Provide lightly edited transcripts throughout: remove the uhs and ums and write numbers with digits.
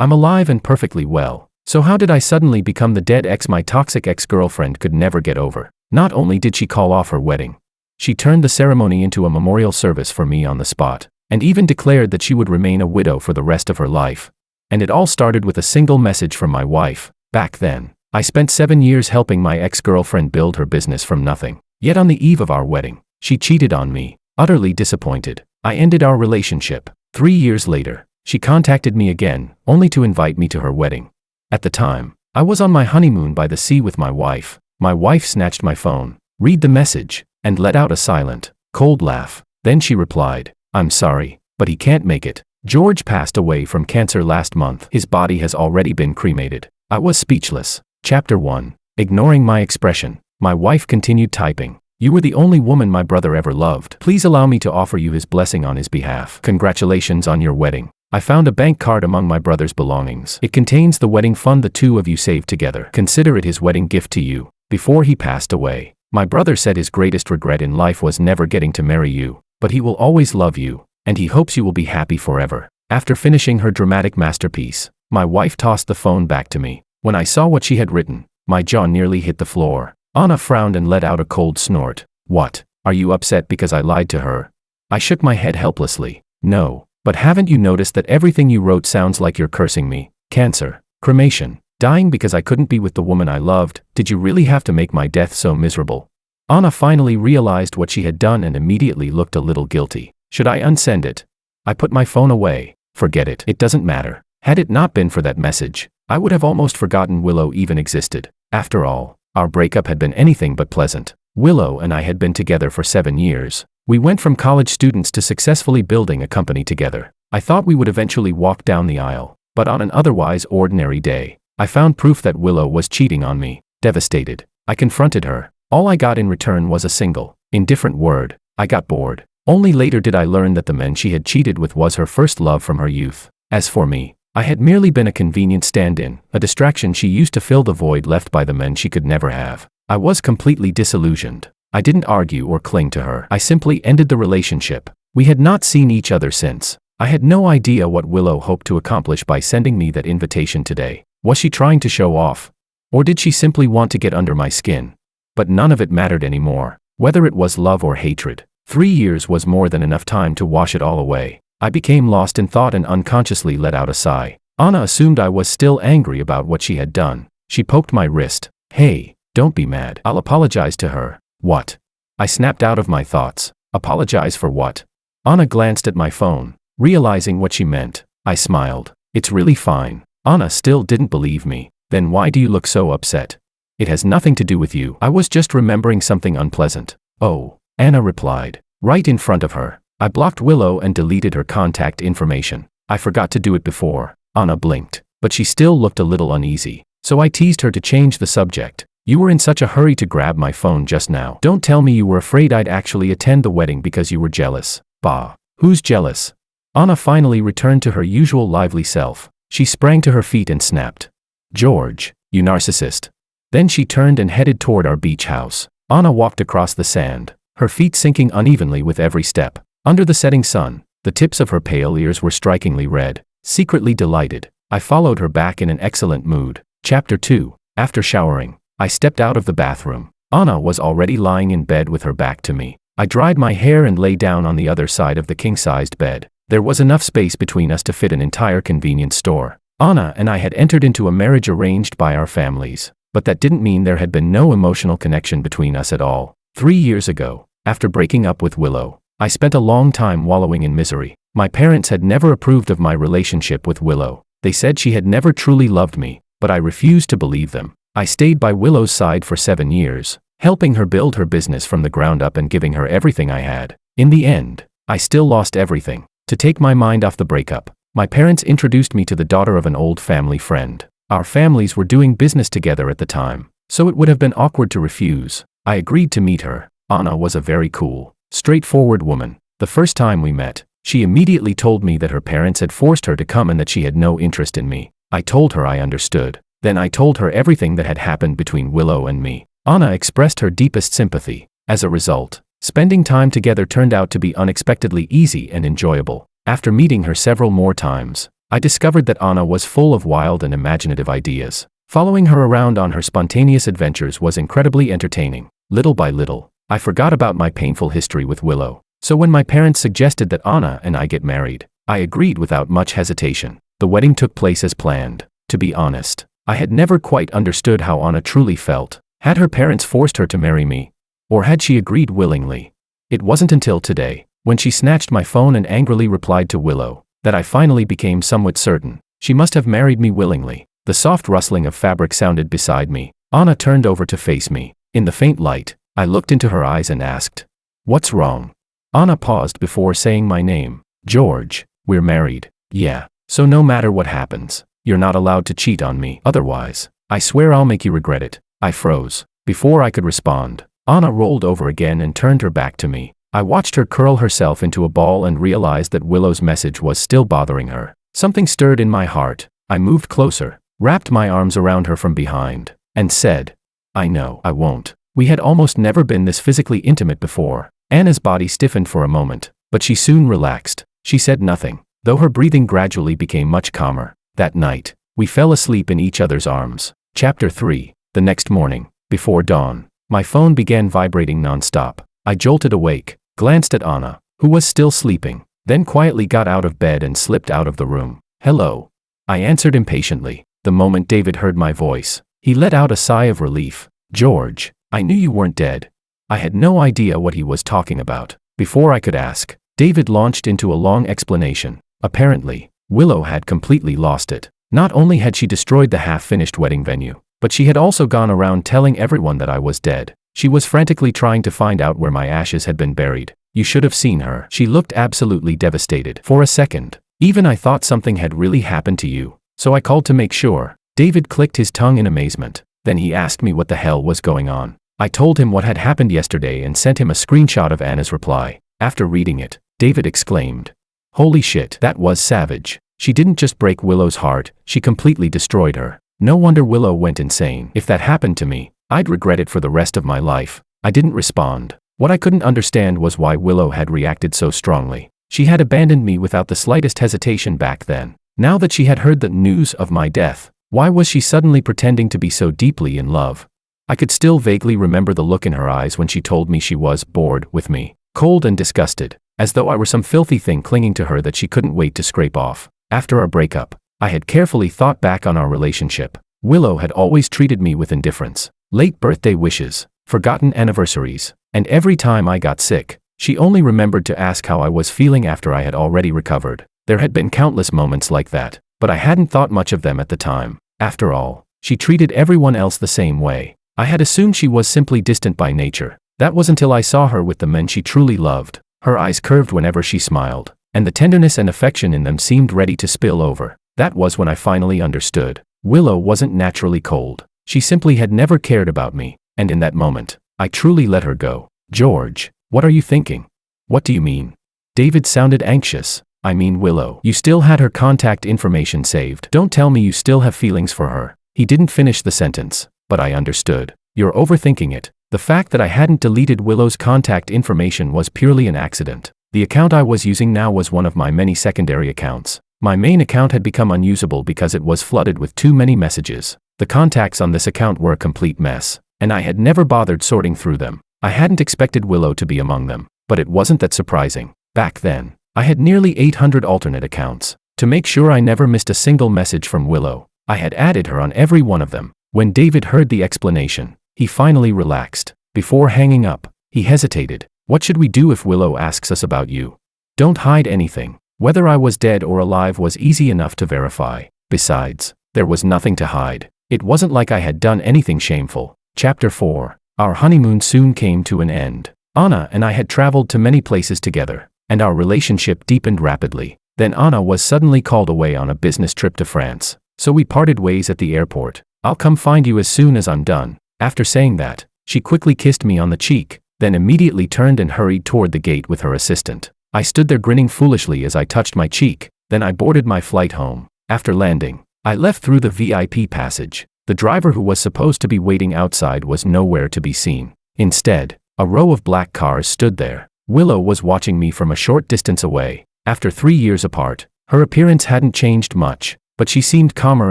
I'm alive and perfectly well. So how did I suddenly become the dead ex my toxic ex-girlfriend could never get over? Not only did she call off her wedding, she turned the ceremony into a memorial service for me on the spot, and even declared that she would remain a widow for the rest of her life. And it all started with a single message from my wife. Back then, I spent 7 years helping my ex-girlfriend build her business from nothing. Yet on the eve of our wedding, she cheated on me. Utterly disappointed, I ended our relationship. 3 years later, she contacted me again, only to invite me to her wedding. At the time, I was on my honeymoon by the sea with my wife. My wife snatched my phone, read the message, and let out a silent, cold laugh. Then she replied, "I'm sorry, but he can't make it. George passed away from cancer last month. His body has already been cremated." I was speechless. Chapter 1. Ignoring my expression, my wife continued typing. "You were the only woman my brother ever loved. Please allow me to offer you his blessing on his behalf. Congratulations on your wedding. I found a bank card among my brother's belongings. It contains the wedding fund the two of you saved together. Consider it his wedding gift to you. Before he passed away, my brother said his greatest regret in life was never getting to marry you, but he will always love you, and he hopes you will be happy forever." After finishing her dramatic masterpiece, my wife tossed the phone back to me. When I saw what she had written, my jaw nearly hit the floor. Anna frowned and let out a cold snort. "What? Are you upset because I lied to her?" I shook my head helplessly. "No, but haven't you noticed that everything you wrote sounds like you're cursing me? Cancer, cremation, dying because I couldn't be with the woman I loved. Did you really have to make my death so miserable?" Anna finally realized what she had done and immediately looked a little guilty. "Should I unsend it?" I put my phone away. "Forget it. It doesn't matter. Had it not been for that message, I would have almost forgotten Willow even existed. After all, our breakup had been anything but pleasant. Willow and I had been together for 7 years. We went from college students to successfully building a company together. I thought we would eventually walk down the aisle, but on an otherwise ordinary day, I found proof that Willow was cheating on me. Devastated, I confronted her. All I got in return was a single, indifferent word. I got bored. Only later did I learn that the man she had cheated with was her first love from her youth. As for me, I had merely been a convenient stand-in, a distraction she used to fill the void left by the men she could never have. I was completely disillusioned. I didn't argue or cling to her. I simply ended the relationship. We had not seen each other since. I had no idea what Willow hoped to accomplish by sending me that invitation today. Was she trying to show off? Or did she simply want to get under my skin? But none of it mattered anymore. Whether it was love or hatred, 3 years was more than enough time to wash it all away. I became lost in thought and unconsciously let out a sigh. Anna assumed I was still angry about what she had done. She poked my wrist. "Hey, don't be mad. I'll apologize to her." "What?" I snapped out of my thoughts. "Apologize for what?" Anna glanced at my phone, realizing what she meant. I smiled. "It's really fine." Anna still didn't believe me. "Then why do you look so upset?" "It has nothing to do with you. I was just remembering something unpleasant." "Oh," Anna replied, right in front of her. I blocked Willow and deleted her contact information. I forgot to do it before. Anna blinked, but she still looked a little uneasy. So I teased her to change the subject. "You were in such a hurry to grab my phone just now. Don't tell me you were afraid I'd actually attend the wedding because you were jealous." "Bah, who's jealous?" Anna finally returned to her usual lively self. She sprang to her feet and snapped, "George, you narcissist." Then she turned and headed toward our beach house. Anna walked across the sand, her feet sinking unevenly with every step. Under the setting sun, the tips of her pale ears were strikingly red. Secretly delighted, I followed her back in an excellent mood. Chapter 2. After showering, I stepped out of the bathroom. Anna was already lying in bed with her back to me. I dried my hair and lay down on the other side of the king-sized bed. There was enough space between us to fit an entire convenience store. Anna and I had entered into a marriage arranged by our families, but that didn't mean there had been no emotional connection between us at all. 3 years ago, after breaking up with Willow, I spent a long time wallowing in misery. My parents had never approved of my relationship with Willow. They said she had never truly loved me, but I refused to believe them. I stayed by Willow's side for 7 years, helping her build her business from the ground up and giving her everything I had. In the end, I still lost everything. To take my mind off the breakup, my parents introduced me to the daughter of an old family friend. Our families were doing business together at the time, so it would have been awkward to refuse. I agreed to meet her. Anna was a very cool, straightforward woman. The first time we met, she immediately told me that her parents had forced her to come and that she had no interest in me. I told her I understood. Then I told her everything that had happened between Willow and me. Anna expressed her deepest sympathy. As a result, spending time together turned out to be unexpectedly easy and enjoyable. After meeting her several more times, I discovered that Anna was full of wild and imaginative ideas. Following her around on her spontaneous adventures was incredibly entertaining. Little by little, I forgot about my painful history with Willow. So when my parents suggested that Anna and I get married, I agreed without much hesitation. The wedding took place as planned. To be honest, I had never quite understood how Anna truly felt. Had her parents forced her to marry me? Or had she agreed willingly? It wasn't until today, when she snatched my phone and angrily replied to Willow, that I finally became somewhat certain. She must have married me willingly. The soft rustling of fabric sounded beside me. Anna turned over to face me. In the faint light, I looked into her eyes and asked, "What's wrong?" Anna paused before saying my name. "George, we're married." "Yeah, so no matter what happens, you're not allowed to cheat on me. Otherwise, I swear I'll make you regret it." I froze. Before I could respond, Anna rolled over again and turned her back to me. I watched her curl herself into a ball and realized that Willow's message was still bothering her. Something stirred in my heart. I moved closer, wrapped my arms around her from behind, and said, "I know I won't." We had almost never been this physically intimate before. Anna's body stiffened for a moment, but she soon relaxed. She said nothing, though her breathing gradually became much calmer. That night, we fell asleep in each other's arms. Chapter 3. The next morning, before dawn, my phone began vibrating non-stop. I jolted awake, glanced at Anna, who was still sleeping, then quietly got out of bed and slipped out of the room. "Hello," I answered impatiently. The moment David heard my voice, he let out a sigh of relief. "George, I knew you weren't dead." I had no idea what he was talking about. Before I could ask, David launched into a long explanation. Apparently, Willow had completely lost it. Not only had she destroyed the half-finished wedding venue, but she had also gone around telling everyone that I was dead. She was frantically trying to find out where my ashes had been buried. You should have seen her. She looked absolutely devastated. For a second, even I thought something had really happened to you, so I called to make sure. David clicked his tongue in amazement. Then he asked me what the hell was going on. I told him what had happened yesterday and sent him a screenshot of Anna's reply. After reading it, David exclaimed, "Holy shit, that was savage. She didn't just break Willow's heart, she completely destroyed her. No wonder Willow went insane. If that happened to me, I'd regret it for the rest of my life." I didn't respond. What I couldn't understand was why Willow had reacted so strongly. She had abandoned me without the slightest hesitation back then. Now that she had heard the news of my death, why was she suddenly pretending to be so deeply in love? I could still vaguely remember the look in her eyes when she told me she was bored with me, cold and disgusted, as though I were some filthy thing clinging to her that she couldn't wait to scrape off. After our breakup, I had carefully thought back on our relationship. Willow had always treated me with indifference. Late birthday wishes, forgotten anniversaries, and every time I got sick, she only remembered to ask how I was feeling after I had already recovered. There had been countless moments like that, but I hadn't thought much of them at the time. After all, she treated everyone else the same way. I had assumed she was simply distant by nature. That was until I saw her with the men she truly loved. Her eyes curved whenever she smiled, and the tenderness and affection in them seemed ready to spill over. That was when I finally understood. Willow wasn't naturally cold. She simply had never cared about me, and in that moment, I truly let her go. "George, what are you thinking?" "What do you mean?" David sounded anxious. "I mean Willow. You still had her contact information saved. Don't tell me you still have feelings for her." He didn't finish the sentence, but I understood. "You're overthinking it." The fact that I hadn't deleted Willow's contact information was purely an accident. The account I was using now was one of my many secondary accounts. My main account had become unusable because it was flooded with too many messages. The contacts on this account were a complete mess, and I had never bothered sorting through them. I hadn't expected Willow to be among them, but it wasn't that surprising. Back then, I had nearly 800 alternate accounts. To make sure I never missed a single message from Willow, I had added her on every one of them. When David heard the explanation, he finally relaxed. Before hanging up, he hesitated. "What should we do if Willow asks us about you?" "Don't hide anything. Whether I was dead or alive was easy enough to verify. Besides, there was nothing to hide. It wasn't like I had done anything shameful." Chapter 4. Our honeymoon soon came to an end. Anna and I had traveled to many places together, and our relationship deepened rapidly. Then Anna was suddenly called away on a business trip to France, so we parted ways at the airport. "I'll come find you as soon as I'm done." After saying that, she quickly kissed me on the cheek, then immediately turned and hurried toward the gate with her assistant. I stood there grinning foolishly as I touched my cheek. Then I boarded my flight home. After landing, I left through the VIP passage. The driver who was supposed to be waiting outside was nowhere to be seen. Instead, a row of black cars stood there. Willow was watching me from a short distance away. After 3 years apart, Her appearance hadn't changed much, but she seemed calmer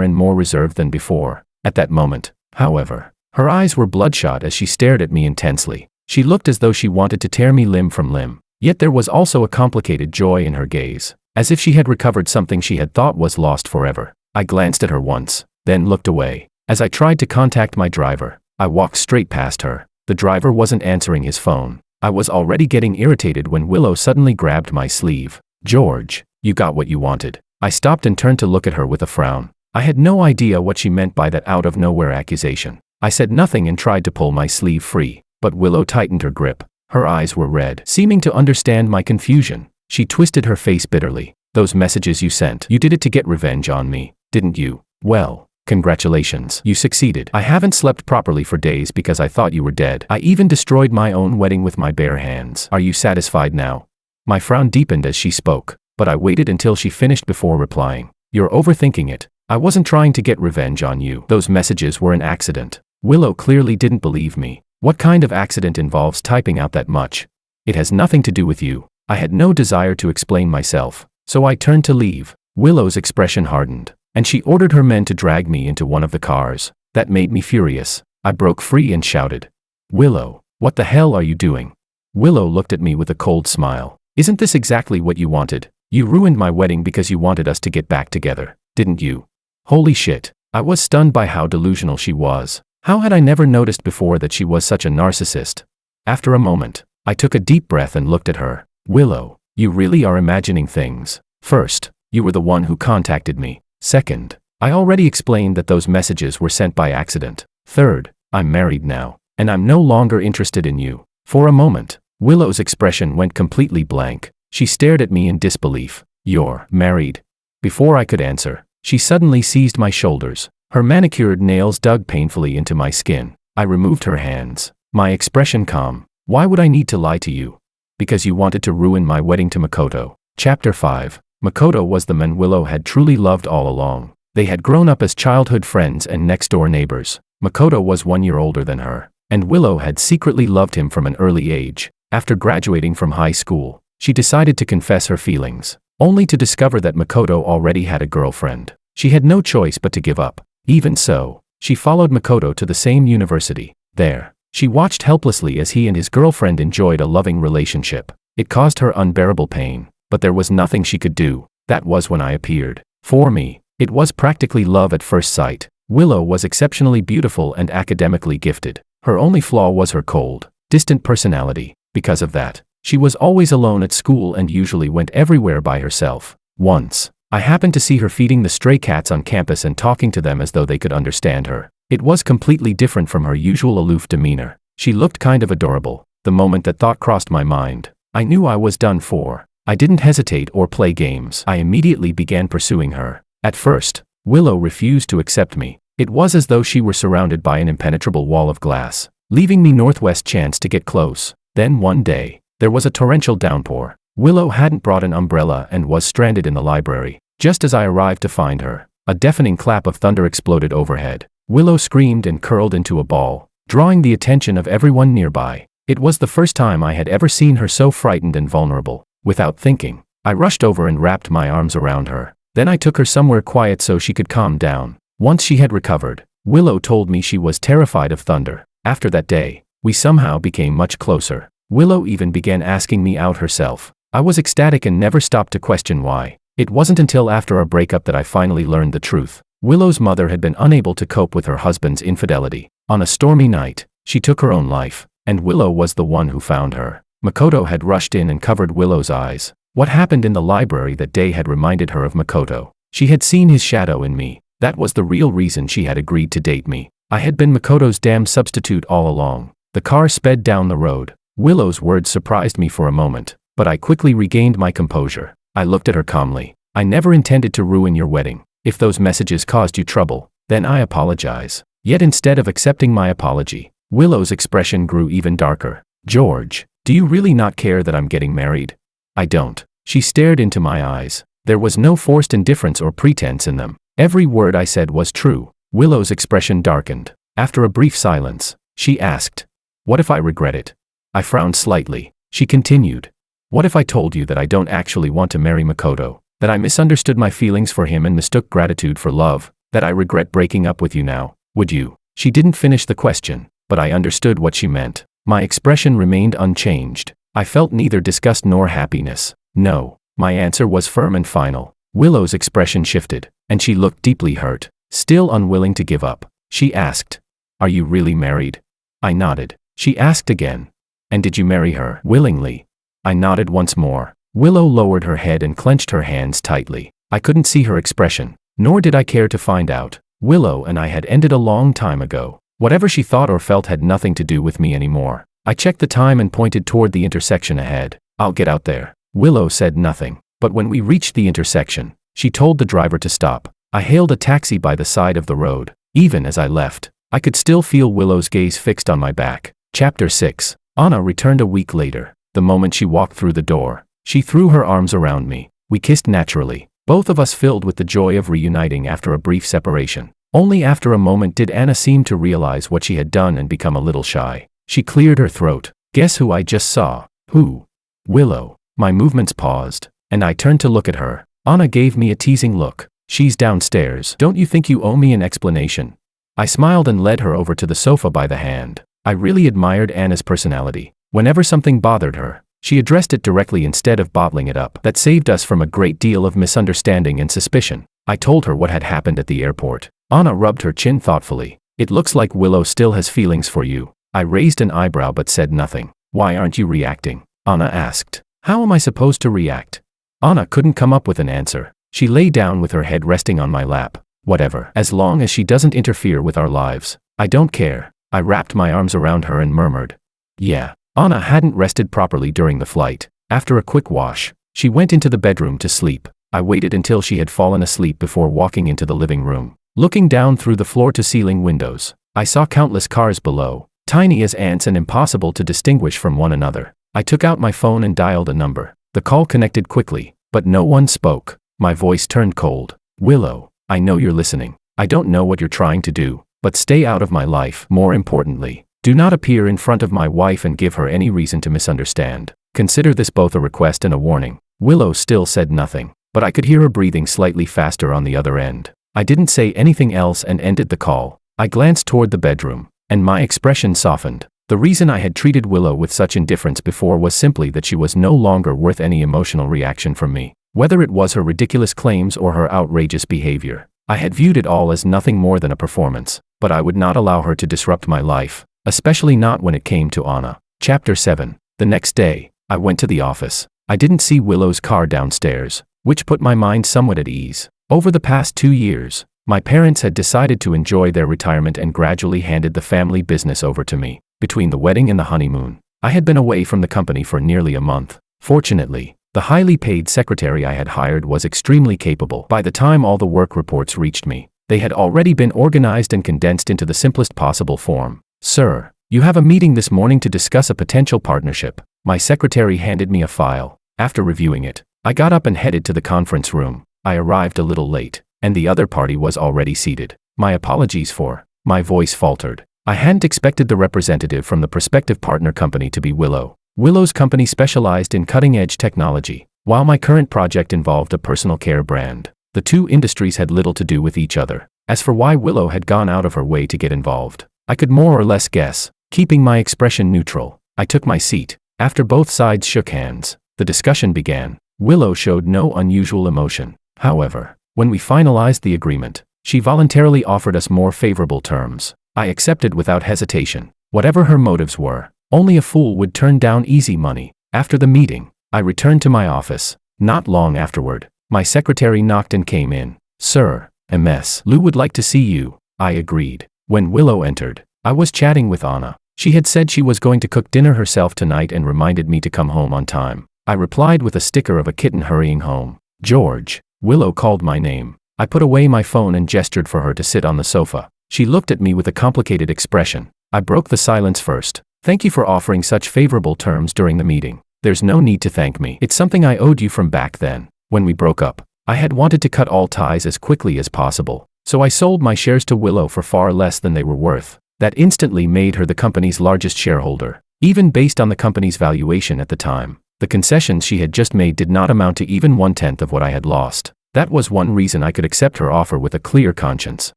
and more reserved than before. At that moment, however, her eyes were bloodshot as she stared at me intensely. She looked as though she wanted to tear me limb from limb. Yet there was also a complicated joy in her gaze, as if she had recovered something she had thought was lost forever. I glanced at her once, then looked away. As I tried to contact my driver, I walked straight past her. The driver wasn't answering his phone. I was already getting irritated when Willow suddenly grabbed my sleeve. "George, you got what you wanted." I stopped and turned to look at her with a frown. I had no idea what she meant by that out-of-nowhere accusation. I said nothing and tried to pull my sleeve free, but Willow tightened her grip. Her eyes were red, seeming to understand my confusion. She twisted her face bitterly. "Those messages you sent, you did it to get revenge on me, didn't you? Well, congratulations, you succeeded. I haven't slept properly for days because I thought you were dead. I even destroyed my own wedding with my bare hands. Are you satisfied now?" My frown deepened as she spoke, but I waited until she finished before replying. "You're overthinking it. I wasn't trying to get revenge on you. Those messages were an accident." Willow clearly didn't believe me. What kind of accident involves typing out that much? "It has nothing to do with you." I had no desire to explain myself, so I turned to leave. Willow's expression hardened, and she ordered her men to drag me into one of the cars. That made me furious. I broke free and shouted, "Willow, what the hell are you doing?" Willow looked at me with a cold smile. "Isn't this exactly what you wanted? You ruined my wedding because you wanted us to get back together, didn't you?" Holy shit. I was stunned by how delusional she was. How had I never noticed before that she was such a narcissist? After a moment, I took a deep breath and looked at her. "Willow, you really are imagining things. First, you were the one who contacted me. Second, I already explained that those messages were sent by accident. Third, I'm married now, and I'm no longer interested in you." For a moment, Willow's expression went completely blank. She stared at me in disbelief. "You're married?" Before I could answer, she suddenly seized my shoulders. Her manicured nails dug painfully into my skin. I removed her hands, my expression calm. "Why would I need to lie to you?" "Because you wanted to ruin my wedding to Makoto." Chapter 5. Makoto was the man Willow had truly loved all along. They had grown up as childhood friends and next-door neighbors. Makoto was 1 year older than her, and Willow had secretly loved him from an early age. After graduating from high school, she decided to confess her feelings, only to discover that Makoto already had a girlfriend. She had no choice but to give up. Even so, she followed Makoto to the same university. There, she watched helplessly as he and his girlfriend enjoyed a loving relationship. It caused her unbearable pain, but there was nothing she could do. That was when I appeared. For me, it was practically love at first sight. Willow was exceptionally beautiful and academically gifted. Her only flaw was her cold, distant personality. Because of that, she was always alone at school and usually went everywhere by herself. Once, I happened to see her feeding the stray cats on campus and talking to them as though they could understand her. It was completely different from her usual aloof demeanor. She looked kind of adorable. The moment that thought crossed my mind, I knew I was done for. I didn't hesitate or play games. I immediately began pursuing her. At first, Willow refused to accept me. It was as though she were surrounded by an impenetrable wall of glass, leaving me northwest chance to get close. Then one day, there was a torrential downpour. Willow hadn't brought an umbrella and was stranded in the library. Just as I arrived to find her, a deafening clap of thunder exploded overhead. Willow screamed and curled into a ball, drawing the attention of everyone nearby. It was the first time I had ever seen her so frightened and vulnerable. Without thinking, I rushed over and wrapped my arms around her. Then I took her somewhere quiet so she could calm down. Once she had recovered, Willow told me she was terrified of thunder. After that day, we somehow became much closer. Willow even began asking me out herself. I was ecstatic and never stopped to question why. It wasn't until after our breakup that I finally learned the truth. Willow's mother had been unable to cope with her husband's infidelity. On a stormy night, she took her own life, and Willow was the one who found her. Makoto had rushed in and covered Willow's eyes. What happened in the library that day had reminded her of Makoto. She had seen his shadow in me. That was the real reason she had agreed to date me. I had been Makoto's damn substitute all along. The car sped down the road. Willow's words surprised me for a moment, but I quickly regained my composure. I looked at her calmly. "I never intended to ruin your wedding. If those messages caused you trouble, then I apologize." Yet instead of accepting my apology, Willow's expression grew even darker. "George, do you really not care that I'm getting married?" "I don't." She stared into my eyes. There was no forced indifference or pretense in them. Every word I said was true. Willow's expression darkened. After a brief silence, she asked, "What if I regret it?" I frowned slightly. She continued, "What if I told you that I don't actually want to marry Makoto? That I misunderstood my feelings for him and mistook gratitude for love, that I regret breaking up with you now, would you? She didn't finish the question, but I understood what she meant. My expression remained unchanged. I felt neither disgust nor happiness. No. My answer was firm and final. Willow's expression shifted, and she looked deeply hurt. Still unwilling to give up, she asked, "Are you really married?" I nodded. She asked again, "And did you marry her willingly?" I nodded once more. Willow lowered her head and clenched her hands tightly. I couldn't see her expression, nor did I care to find out. Willow and I had ended a long time ago. Whatever she thought or felt had nothing to do with me anymore. I checked the time and pointed toward the intersection ahead. "I'll get out there." Willow said nothing, but when we reached the intersection, she told the driver to stop. I hailed a taxi by the side of the road. Even as I left, I could still feel Willow's gaze fixed on my back. Chapter 6. Anna returned a week later. The moment she walked through the door, she threw her arms around me. We kissed naturally, both of us filled with the joy of reuniting after a brief separation. Only after a moment did Anna seem to realize what she had done and become a little shy. She cleared her throat. "Guess who I just saw?" "Who?" "Willow." My movements paused, and I turned to look at her. Anna gave me a teasing look. "She's downstairs. Don't you think you owe me an explanation?" I smiled and led her over to the sofa by the hand. I really admired Anna's personality. Whenever something bothered her, she addressed it directly instead of bottling it up. That saved us from a great deal of misunderstanding and suspicion. I told her what had happened at the airport. Anna rubbed her chin thoughtfully. "It looks like Willow still has feelings for you." I raised an eyebrow but said nothing. "Why aren't you reacting?" Anna asked. "How am I supposed to react?" Anna couldn't come up with an answer. She lay down with her head resting on my lap. "Whatever, as long as she doesn't interfere with our lives. I don't care." I wrapped my arms around her and murmured, "Yeah." Anna hadn't rested properly during the flight. After a quick wash, she went into the bedroom to sleep. I waited until she had fallen asleep before walking into the living room. Looking down through the floor-to-ceiling windows, I saw countless cars below, tiny as ants and impossible to distinguish from one another. I took out my phone and dialed a number. The call connected quickly, but no one spoke. My voice turned cold. "Willow, I know you're listening. I don't know what you're trying to do, but stay out of my life. More importantly, do not appear in front of my wife and give her any reason to misunderstand. Consider this both a request and a warning." Willow still said nothing, but I could hear her breathing slightly faster on the other end. I didn't say anything else and ended the call. I glanced toward the bedroom, and my expression softened. The reason I had treated Willow with such indifference before was simply that she was no longer worth any emotional reaction from me. Whether it was her ridiculous claims or her outrageous behavior, I had viewed it all as nothing more than a performance, but I would not allow her to disrupt my life, especially not when it came to Anna. Chapter 7. The next day, I went to the office. I didn't see Willow's car downstairs, which put my mind somewhat at ease. Over the past 2 years, my parents had decided to enjoy their retirement and gradually handed the family business over to me. Between the wedding and the honeymoon, I had been away from the company for nearly a month. Fortunately, the highly paid secretary I had hired was extremely capable. By the time all the work reports reached me, they had already been organized and condensed into the simplest possible form. "Sir, you have a meeting this morning to discuss a potential partnership." My secretary handed me a file. After reviewing it, I got up and headed to the conference room. I arrived a little late, and the other party was already seated. "My apologies for..." My voice faltered. I hadn't expected the representative from the prospective partner company to be Willow. Willow's company specialized in cutting-edge technology, while my current project involved a personal care brand. The two industries had little to do with each other. As for why Willow had gone out of her way to get involved, I could more or less guess. Keeping my expression neutral, I took my seat. After both sides shook hands, the discussion began. Willow showed no unusual emotion. However, when we finalized the agreement, she voluntarily offered us more favorable terms. I accepted without hesitation. Whatever her motives were, only a fool would turn down easy money. After the meeting, I returned to my office. Not long afterward, my secretary knocked and came in. "Sir, Ms. Lou would like to see you." I agreed. When Willow entered, I was chatting with Anna. She had said she was going to cook dinner herself tonight and reminded me to come home on time. I replied with a sticker of a kitten hurrying home. "George." Willow called my name. I put away my phone and gestured for her to sit on the sofa. She looked at me with a complicated expression. I broke the silence first. "Thank you for offering such favorable terms during the meeting." "There's no need to thank me. It's something I owed you from back then. When we broke up, I had wanted to cut all ties as quickly as possible, so I sold my shares to Willow for far less than they were worth. That instantly made her the company's largest shareholder, even based on the company's valuation at the time. The concessions she had just made did not amount to even 1/10 of what I had lost. That was one reason I could accept her offer with a clear conscience.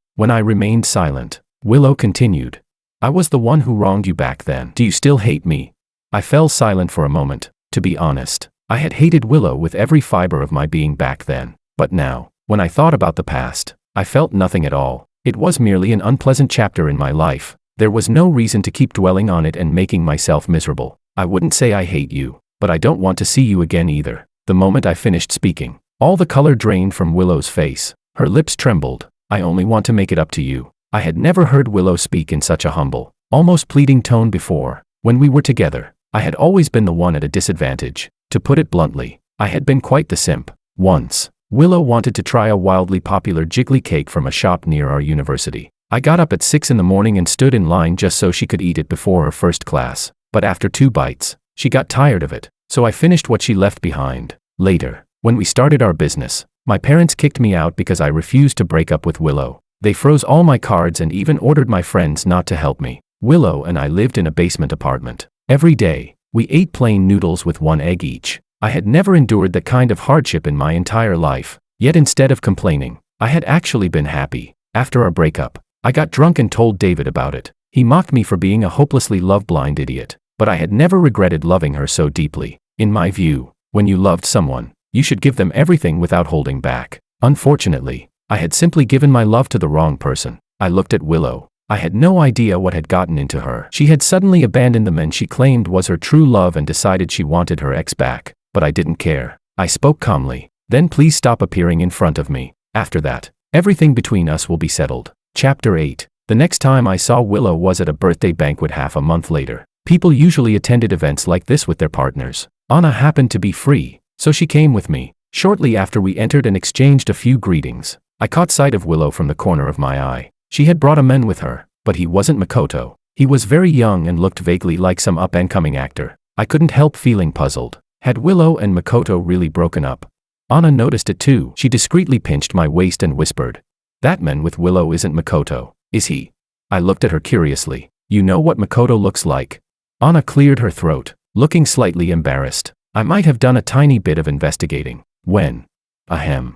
When I remained silent, Willow continued. I was the one who wronged you back then. Do you still hate me? I fell silent for a moment. To be honest, I had hated Willow with every fiber of my being back then. But now, when I thought about the past, I felt nothing at all. It was merely an unpleasant chapter in my life. There was no reason to keep dwelling on it and making myself miserable. I wouldn't say I hate you, but I don't want to see you again either. The moment I finished speaking, all the color drained from Willow's face. Her lips trembled. I only want to make it up to you. I had never heard Willow speak in such a humble, almost pleading tone before. When we were together, I had always been the one at a disadvantage. To put it bluntly, I had been quite the simp. Once, Willow wanted to try a wildly popular jiggly cake from a shop near our university. I got up at 6 in the morning and stood in line just so she could eat it before her first class. But after 2 bites, she got tired of it, so I finished what she left behind. Later, when we started our business, my parents kicked me out because I refused to break up with Willow. They froze all my cards and even ordered my friends not to help me. Willow and I lived in a basement apartment. Every day, we ate plain noodles with 1 egg each. I had never endured that kind of hardship in my entire life. Yet instead of complaining, I had actually been happy. After our breakup, I got drunk and told David about it. He mocked me for being a hopelessly love-blind idiot. But I had never regretted loving her so deeply. In my view, when you loved someone, you should give them everything without holding back. Unfortunately, I had simply given my love to the wrong person. I looked at Willow. I had no idea what had gotten into her. She had suddenly abandoned the man she claimed was her true love and decided she wanted her ex back. But I didn't care. I spoke calmly. Then please stop appearing in front of me. After that, everything between us will be settled. Chapter 8. The next time I saw Willow was at a birthday banquet half a month later. People usually attended events like this with their partners. Anna happened to be free, so she came with me. Shortly after we entered and exchanged a few greetings, I caught sight of Willow from the corner of my eye. She had brought a man with her, but he wasn't Makoto. He was very young and looked vaguely like some up-and-coming actor. I couldn't help feeling puzzled. Had Willow and Makoto really broken up? Anna noticed it too. She discreetly pinched my waist and whispered, "That man with Willow isn't Makoto, is he?" I looked at her curiously. "You know what Makoto looks like?" Anna cleared her throat, looking slightly embarrassed. I might have done a tiny bit of investigating. When?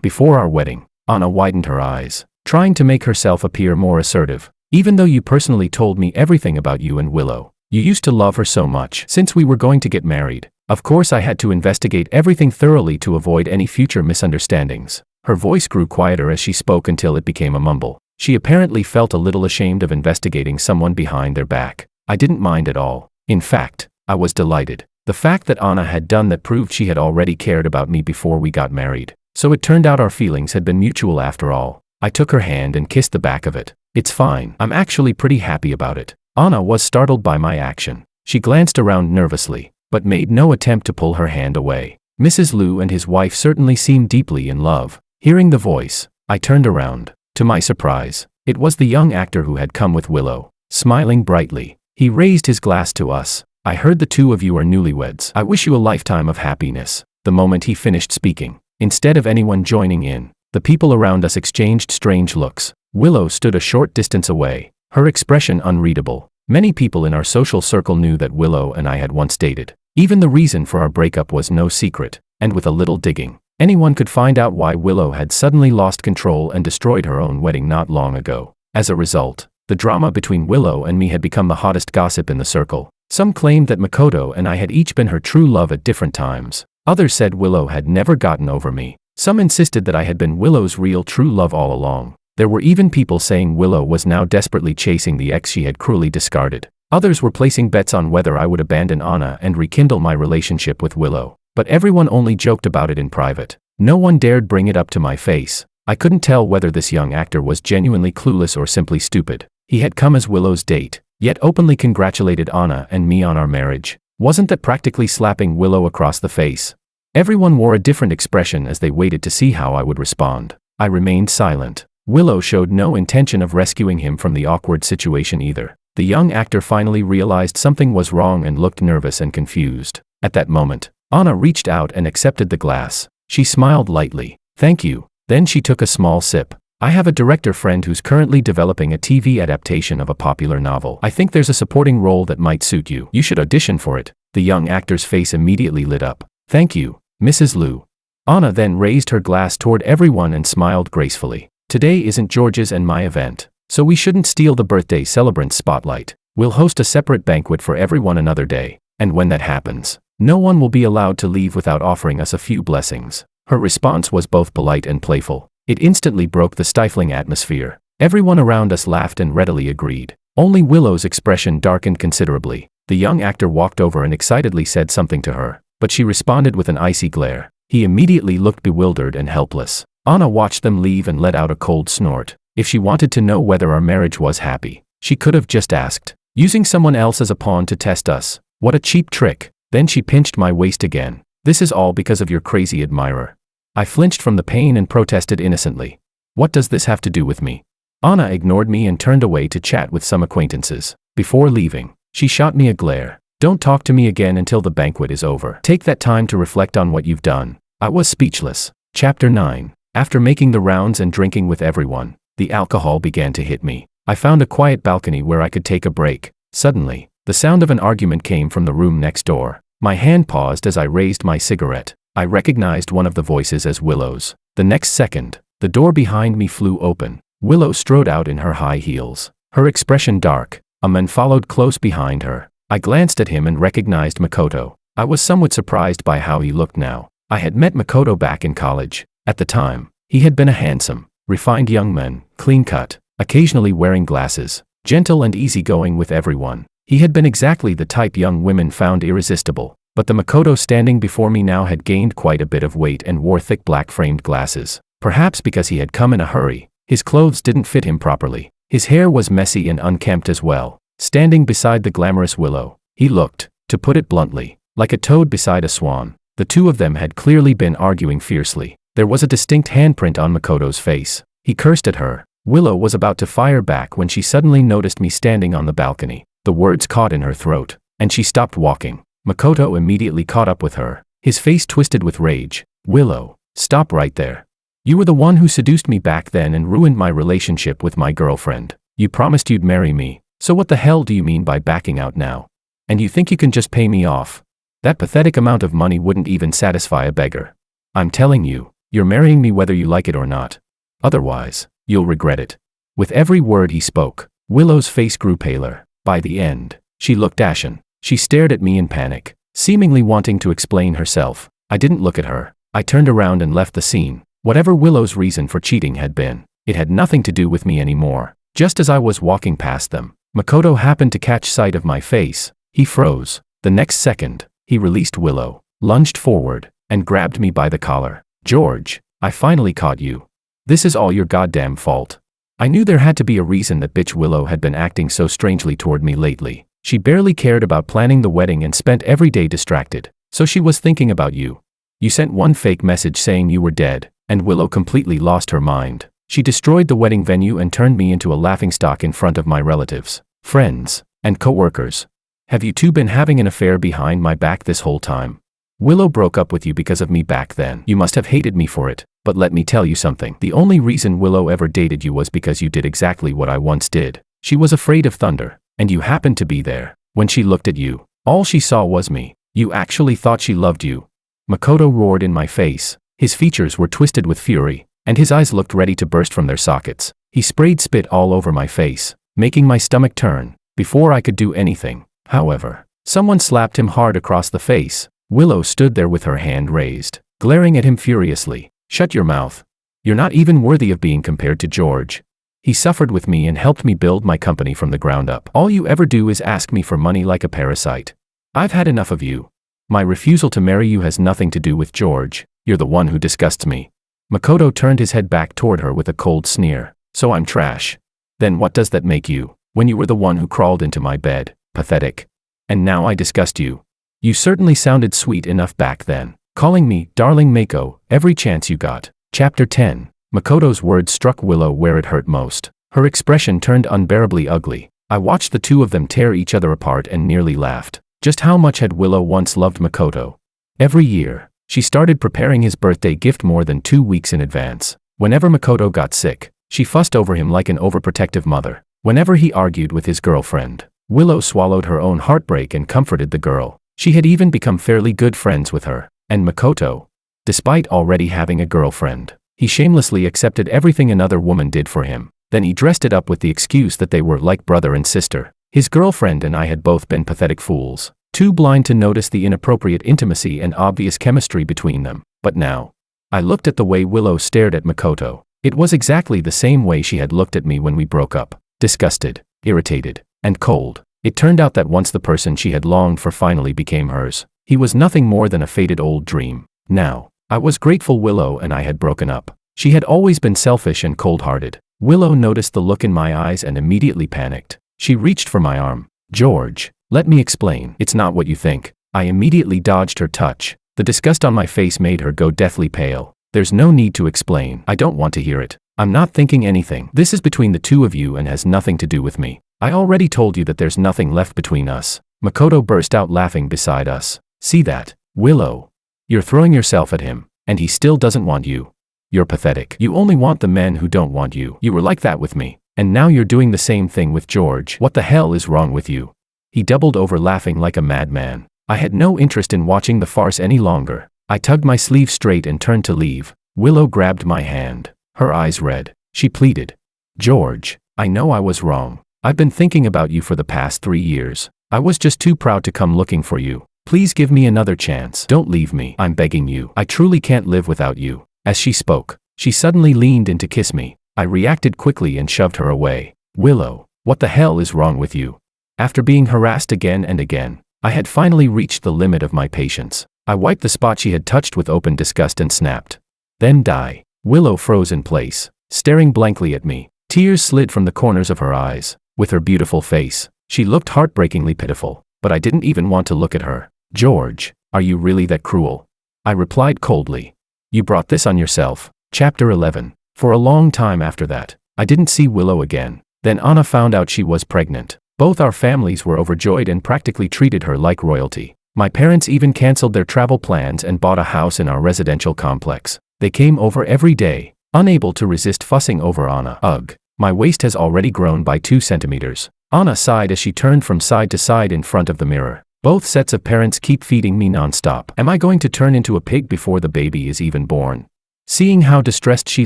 Before our wedding. Anna widened her eyes, trying to make herself appear more assertive. "Even though you personally told me everything about you and Willow, you used to love her so much. Since we were going to get married, of course I had to investigate everything thoroughly to avoid any future misunderstandings." Her voice grew quieter as she spoke until it became a mumble. She apparently felt a little ashamed of investigating someone behind their back. I didn't mind at all. In fact, I was delighted. The fact that Anna had done that proved she had already cared about me before we got married. So it turned out our feelings had been mutual after all. I took her hand and kissed the back of it. "It's fine. I'm actually pretty happy about it." Anna was startled by my action. She glanced around nervously, but made no attempt to pull her hand away. Mrs. Liu and his wife certainly seemed deeply in love. Hearing the voice, I turned around. To my surprise, it was the young actor who had come with Willow. Smiling brightly, he raised his glass to us. "I heard the two of you are newlyweds. I wish you a lifetime of happiness." The moment he finished speaking, instead of anyone joining in, the people around us exchanged strange looks. Willow stood a short distance away, her expression unreadable. Many people in our social circle knew that Willow and I had once dated. Even the reason for our breakup was no secret, and with a little digging, anyone could find out why Willow had suddenly lost control and destroyed her own wedding not long ago. As a result, the drama between Willow and me had become the hottest gossip in the circle. Some claimed that Makoto and I had each been her true love at different times. Others said Willow had never gotten over me. Some insisted that I had been Willow's real true love all along. There were even people saying Willow was now desperately chasing the ex she had cruelly discarded. Others were placing bets on whether I would abandon Anna and rekindle my relationship with Willow. But everyone only joked about it in private. No one dared bring it up to my face. I couldn't tell whether this young actor was genuinely clueless or simply stupid. He had come as Willow's date, yet openly congratulated Anna and me on our marriage. Wasn't that practically slapping Willow across the face? Everyone wore a different expression as they waited to see how I would respond. I remained silent. Willow showed no intention of rescuing him from the awkward situation either. The young actor finally realized something was wrong and looked nervous and confused. At that moment, Anna reached out and accepted the glass. She smiled lightly. "Thank you." Then she took a small sip. "I have a director friend who's currently developing a TV adaptation of a popular novel. I think there's a supporting role that might suit you. You should audition for it." The young actor's face immediately lit up. Thank you, Mrs. Liu. Anna then raised her glass toward everyone and smiled gracefully. Today isn't George's and my event, so we shouldn't steal the birthday celebrant's spotlight. We'll host a separate banquet for everyone another day, and when that happens, no one will be allowed to leave without offering us a few blessings. Her response was both polite and playful. It instantly broke the stifling atmosphere. Everyone around us laughed and readily agreed. Only Willow's expression darkened considerably. The young actor walked over and excitedly said something to her, but she responded with an icy glare. He immediately looked bewildered and helpless. Anna watched them leave and let out a cold snort. If she wanted to know whether our marriage was happy, she could have just asked. Using someone else as a pawn to test us. What a cheap trick. Then she pinched my waist again. This is all because of your crazy admirer. I flinched from the pain and protested innocently. What does this have to do with me? Anna ignored me and turned away to chat with some acquaintances. Before leaving, she shot me a glare. Don't talk to me again until the banquet is over. Take that time to reflect on what you've done. I was speechless. Chapter 9. After making the rounds and drinking with everyone, the alcohol began to hit me. I found a quiet balcony where I could take a break. Suddenly, the sound of an argument came from the room next door. My hand paused as I raised my cigarette. I recognized one of the voices as Willow's. The next second, the door behind me flew open. Willow strode out in her high heels, her expression dark. A man followed close behind her. I glanced at him and recognized Makoto. I was somewhat surprised by how he looked now. I had met Makoto back in college. At the time, he had been a handsome, refined young man, clean-cut, occasionally wearing glasses, gentle and easygoing with everyone. He had been exactly the type young women found irresistible, but the Makoto standing before me now had gained quite a bit of weight and wore thick black-framed glasses. Perhaps because he had come in a hurry, his clothes didn't fit him properly. His hair was messy and unkempt as well. Standing beside the glamorous Willow, he looked, to put it bluntly, like a toad beside a swan. The two of them had clearly been arguing fiercely. There was a distinct handprint on Makoto's face. He cursed at her. Willow was about to fire back when she suddenly noticed me standing on the balcony. The words caught in her throat, and she stopped walking. Makoto immediately caught up with her, his face twisted with rage. Willow, stop right there. You were the one who seduced me back then and ruined my relationship with my girlfriend. You promised you'd marry me, so what the hell do you mean by backing out now? And you think you can just pay me off? That pathetic amount of money wouldn't even satisfy a beggar. I'm telling you, you're marrying me whether you like it or not. Otherwise, you'll regret it. With every word he spoke, Willow's face grew paler. By the end, she looked ashen. She stared at me in panic, seemingly wanting to explain herself. I didn't look at her. I turned around and left the scene. Whatever Willow's reason for cheating had been, it had nothing to do with me anymore. Just as I was walking past them, Makoto happened to catch sight of my face. He froze. The next second, he released Willow, lunged forward, and grabbed me by the collar. George, I finally caught you. This is all your goddamn fault. I knew there had to be a reason that bitch Willow had been acting so strangely toward me lately. She barely cared about planning the wedding and spent every day distracted. So she was thinking about you. You sent one fake message saying you were dead, and Willow completely lost her mind. She destroyed the wedding venue and turned me into a laughingstock in front of my relatives, friends, and co-workers. Have you two been having an affair behind my back this whole time? Willow broke up with you because of me back then. You must have hated me for it, but let me tell you something. The only reason Willow ever dated you was because you did exactly what I once did. She was afraid of thunder, and you happened to be there. When she looked at you, all she saw was me. You actually thought she loved you. Makoto roared in my face. His features were twisted with fury, and his eyes looked ready to burst from their sockets. He sprayed spit all over my face, making my stomach turn. Before I could do anything, however, someone slapped him hard across the face. Willow stood there with her hand raised, glaring at him furiously. Shut your mouth. You're not even worthy of being compared to George. He suffered with me and helped me build my company from the ground up. All you ever do is ask me for money like a parasite. I've had enough of you. My refusal to marry you has nothing to do with George. You're the one who disgusts me. Makoto turned his head back toward her with a cold sneer. So I'm trash. Then what does that make you, when you were the one who crawled into my bed? Pathetic. And now I disgust you. You certainly sounded sweet enough back then, calling me Darling Mako every chance you got. Chapter 10. Makoto's words struck Willow where it hurt most. Her expression turned unbearably ugly. I watched the two of them tear each other apart and nearly laughed. Just how much had Willow once loved Makoto? Every year, she started preparing his birthday gift more than 2 weeks in advance. Whenever Makoto got sick, she fussed over him like an overprotective mother. Whenever he argued with his girlfriend, Willow swallowed her own heartbreak and comforted the girl. She had even become fairly good friends with her. And Makoto? Despite already having a girlfriend, he shamelessly accepted everything another woman did for him. Then he dressed it up with the excuse that they were like brother and sister. His girlfriend and I had both been pathetic fools, too blind to notice the inappropriate intimacy and obvious chemistry between them. But now, I looked at the way Willow stared at Makoto. It was exactly the same way she had looked at me when we broke up. Disgusted, irritated, and cold. It turned out that once the person she had longed for finally became hers, he was nothing more than a faded old dream. Now, I was grateful Willow and I had broken up. She had always been selfish and cold-hearted. Willow noticed the look in my eyes and immediately panicked. She reached for my arm. George, let me explain. It's not what you think. I immediately dodged her touch. The disgust on my face made her go deathly pale. There's no need to explain. I don't want to hear it. I'm not thinking anything. This is between the two of you and has nothing to do with me. I already told you that there's nothing left between us. Makoto burst out laughing beside us. See that, Willow? You're throwing yourself at him, and he still doesn't want you. You're pathetic. You only want the men who don't want you. You were like that with me, and now you're doing the same thing with George. What the hell is wrong with you? He doubled over laughing like a madman. I had no interest in watching the farce any longer. I tugged my sleeve straight and turned to leave. Willow grabbed my hand. Her eyes red. She pleaded. George, I know I was wrong. I've been thinking about you for the past 3 years. I was just too proud to come looking for you. Please give me another chance. Don't leave me. I'm begging you. I truly can't live without you. As she spoke, she suddenly leaned in to kiss me. I reacted quickly and shoved her away. Willow, what the hell is wrong with you? After being harassed again and again, I had finally reached the limit of my patience. I wiped the spot she had touched with open disgust and snapped. Then die. Willow froze in place, staring blankly at me. Tears slid from the corners of her eyes. With her beautiful face, she looked heartbreakingly pitiful, but I didn't even want to look at her. George, are you really that cruel? I replied coldly. You brought this on yourself. Chapter 11. For a long time after that, I didn't see Willow again. Then Anna found out she was pregnant. Both our families were overjoyed and practically treated her like royalty. My parents even canceled their travel plans and bought a house in our residential complex. They came over every day, unable to resist fussing over Anna. Ugh, my waist has already grown by 2 centimeters. Anna sighed as she turned from side to side in front of the mirror. Both sets of parents keep feeding me non-stop. Am I going to turn into a pig before the baby is even born? Seeing how distressed she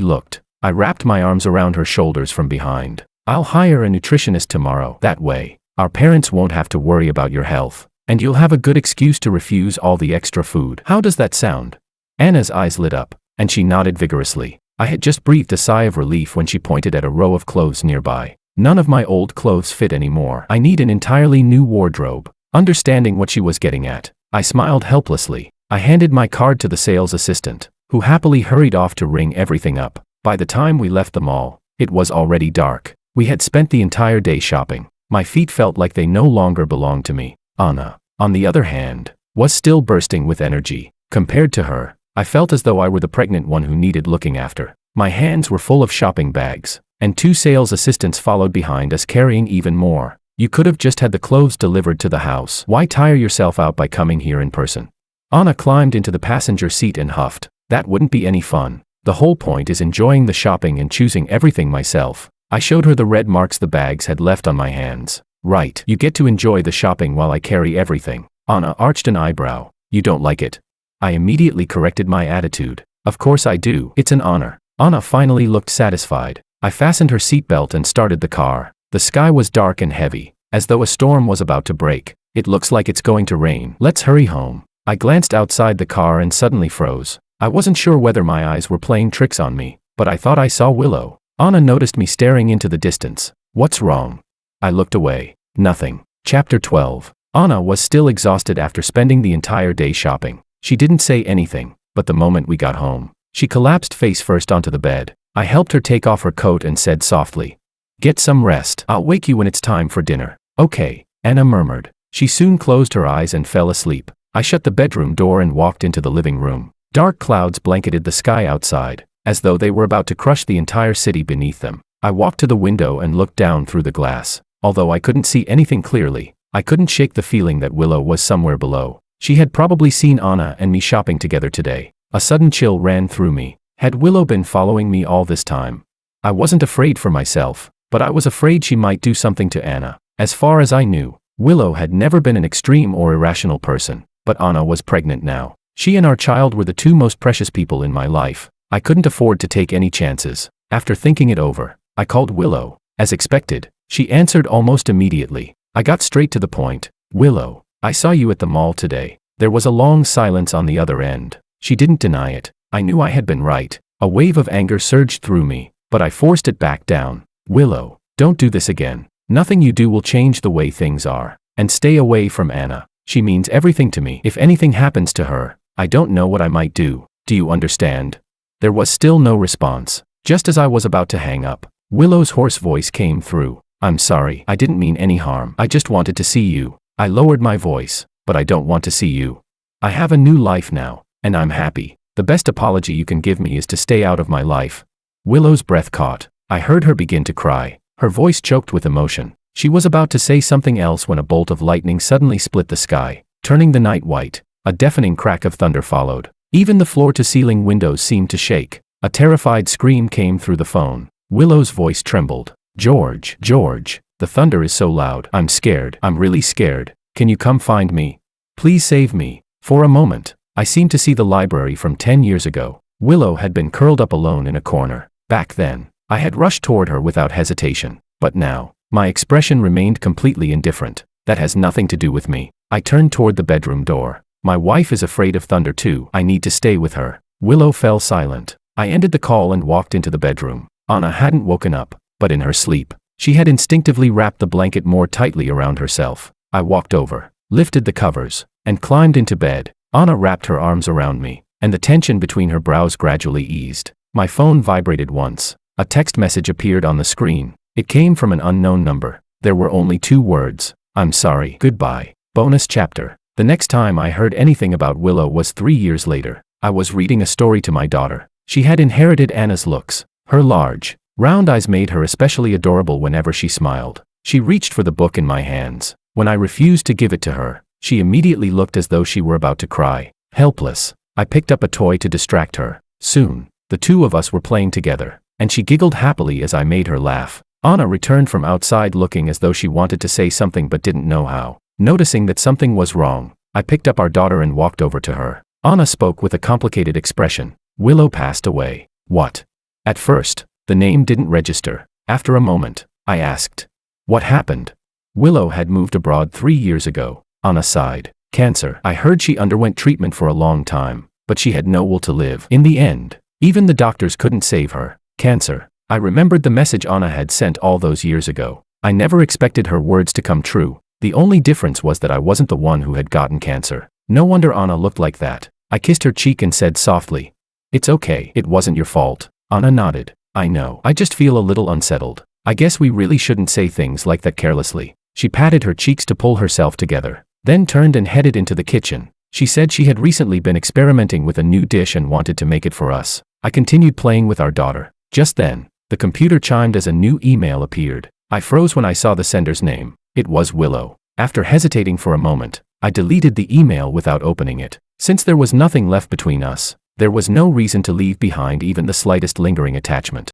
looked, I wrapped my arms around her shoulders from behind. I'll hire a nutritionist tomorrow. That way, our parents won't have to worry about your health, and you'll have a good excuse to refuse all the extra food. How does that sound? Anna's eyes lit up, and she nodded vigorously. I had just breathed a sigh of relief when she pointed at a row of clothes nearby. None of my old clothes fit anymore. I need an entirely new wardrobe. Understanding what she was getting at, I smiled helplessly. I handed my card to the sales assistant, who happily hurried off to ring everything up. By the time we left the mall, it was already dark. We had spent the entire day shopping. My feet felt like they no longer belonged to me. Anna, on the other hand, was still bursting with energy. Compared to her, I felt as though I were the pregnant one who needed looking after. My hands were full of shopping bags, and 2 sales assistants followed behind us carrying even more. You could have just had the clothes delivered to the house. Why tire yourself out by coming here in person? Anna climbed into the passenger seat and huffed. That wouldn't be any fun. The whole point is enjoying the shopping and choosing everything myself. I showed her the red marks the bags had left on my hands. Right, you get to enjoy the shopping while I carry everything. Anna arched an eyebrow. You don't like it? I immediately corrected my attitude. Of course I do. It's an honor. Anna finally looked satisfied. I fastened her seatbelt and started the car. The sky was dark and heavy, as though a storm was about to break. It looks like it's going to rain. Let's hurry home. I glanced outside the car and suddenly froze. I wasn't sure whether my eyes were playing tricks on me, but I thought I saw Willow. Anna noticed me staring into the distance. What's wrong? I looked away. Nothing. Chapter 12. Anna was still exhausted after spending the entire day shopping. She didn't say anything, but the moment we got home, she collapsed face first onto the bed. I helped her take off her coat and said softly, "Get some rest. I'll wake you when it's time for dinner." "Okay," Anna murmured. She soon closed her eyes and fell asleep. I shut the bedroom door and walked into the living room. Dark clouds blanketed the sky outside, as though they were about to crush the entire city beneath them. I walked to the window and looked down through the glass. Although I couldn't see anything clearly, I couldn't shake the feeling that Willow was somewhere below. She had probably seen Anna and me shopping together today. A sudden chill ran through me. Had Willow been following me all this time? I wasn't afraid for myself, but I was afraid she might do something to Anna. As far as I knew, Willow had never been an extreme or irrational person, but Anna was pregnant now. She and our child were the two most precious people in my life. I couldn't afford to take any chances. After thinking it over, I called Willow. As expected, she answered almost immediately. I got straight to the point. Willow, I saw you at the mall today. There was a long silence on the other end. She didn't deny it. I knew I had been right. A wave of anger surged through me, but I forced it back down. Willow, don't do this again. Nothing you do will change the way things are. And stay away from Anna. She means everything to me. If anything happens to her, I don't know what I might do. Do you understand? There was still no response. Just as I was about to hang up, Willow's hoarse voice came through. I'm sorry, I didn't mean any harm. I just wanted to see you. I lowered my voice, but I don't want to see you. I have a new life now, and I'm happy. The best apology you can give me is to stay out of my life. Willow's breath caught. I heard her begin to cry. Her voice choked with emotion. She was about to say something else when a bolt of lightning suddenly split the sky, turning the night white. A deafening crack of thunder followed. Even the floor-to-ceiling windows seemed to shake. A terrified scream came through the phone. Willow's voice trembled. George, the thunder is so loud. I'm scared. I'm really scared. Can you come find me? Please save me. For a moment, I seemed to see the library from 10 years ago. Willow had been curled up alone in a corner. Back then, I had rushed toward her without hesitation. But now, my expression remained completely indifferent. That has nothing to do with me. I turned toward the bedroom door. My wife is afraid of thunder too. I need to stay with her. Willow fell silent. I ended the call and walked into the bedroom. Anna hadn't woken up, but in her sleep, she had instinctively wrapped the blanket more tightly around herself. I walked over, lifted the covers, and climbed into bed. Anna wrapped her arms around me, and the tension between her brows gradually eased. My phone vibrated once. A text message appeared on the screen. It came from an unknown number. There were only 2 words. I'm sorry. Goodbye. Bonus chapter. The next time I heard anything about Willow was 3 years later. I was reading a story to my daughter. She had inherited Anna's looks. Her large, round eyes made her especially adorable whenever she smiled. She reached for the book in my hands. When I refused to give it to her, she immediately looked as though she were about to cry. Helpless, I picked up a toy to distract her. Soon, the two of us were playing together, and she giggled happily as I made her laugh. Anna returned from outside looking as though she wanted to say something but didn't know how. Noticing that something was wrong, I picked up our daughter and walked over to her. Anna spoke with a complicated expression. Willow passed away. What? At first, the name didn't register. After a moment, I asked, what happened? Willow had moved abroad 3 years ago. Anna sighed. Cancer. I heard she underwent treatment for a long time, but she had no will to live. In the end, even the doctors couldn't save her. Cancer. I remembered the message Anna had sent all those years ago. I never expected her words to come true. The only difference was that I wasn't the one who had gotten cancer. No wonder Anna looked like that. I kissed her cheek and said softly, it's okay, it wasn't your fault. Anna nodded. I know. I just feel a little unsettled. I guess we really shouldn't say things like that carelessly. She patted her cheeks to pull herself together, then turned and headed into the kitchen. She said she had recently been experimenting with a new dish and wanted to make it for us. I continued playing with our daughter. Just then, the computer chimed as a new email appeared. I froze when I saw the sender's name. It was Willow. After hesitating for a moment, I deleted the email without opening it. Since there was nothing left between us, there was no reason to leave behind even the slightest lingering attachment.